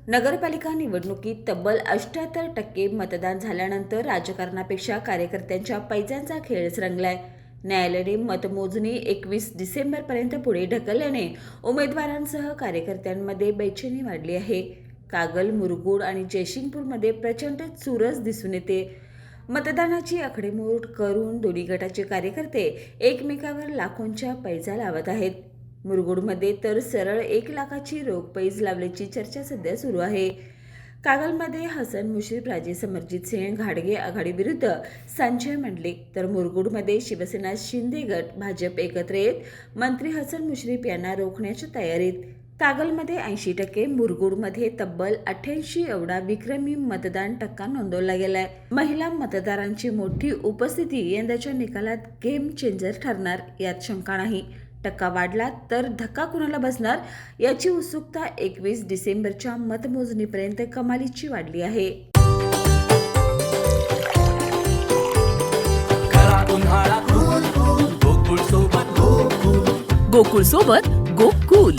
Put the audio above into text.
नगरपालिका निवडणुकीत तब्बल 78% मतदान झाल्यानंतर राजकारणापेक्षा कार्यकर्त्यांच्या पैजांचा खेळच रंगलाय. न्यायालयाने मतमोजणी 21 डिसेंबरपर्यंत पुढे ढकलल्याने उमेदवारांसह कार्यकर्त्यांमध्ये बेचैनी वाढली आहे. कागल, मुरगुड आणि जयसिंगपूरमध्ये प्रचंड चुरस दिसून येते. मतदानाची आकडेमोड करून दोन्ही गटाचे कार्यकर्ते एकमेकावर लाखोंच्या पैजा लावत आहेत. मुरगुडमध्ये तर सरळ 1 लाखाची रोख पैज लावल्याची चर्चा सध्या सुरू आहे. कागलमध्ये हसन मुश्रीफ, राजे समरजित सिंह घाडगे आघाडीविरुद्ध संजय मंडलिक, तर मुरगुडमध्ये शिवसेना शिंदे गट भाजप एकत्र येत मंत्री हसन मुश्रीफ यांना रोखण्याच्या तयारीत. कागलमध्ये 80%, मुरगुडमध्ये तब्बल 88 एवढा विक्रमी मतदान टक्का नोंदवला गेलाय. महिला मतदारांची मोठी उपस्थिती यंदाच्या निकालात गेम चेंजर ठरणार यात शंका नाही. टक्का वाढला तर धक्का कुणाला बसणार याची उत्सुकता 21 डिसेंबरच्या मतमोजणीपर्यंत कमालीची वाढली आहे. गोकुळ सोबत गोकुल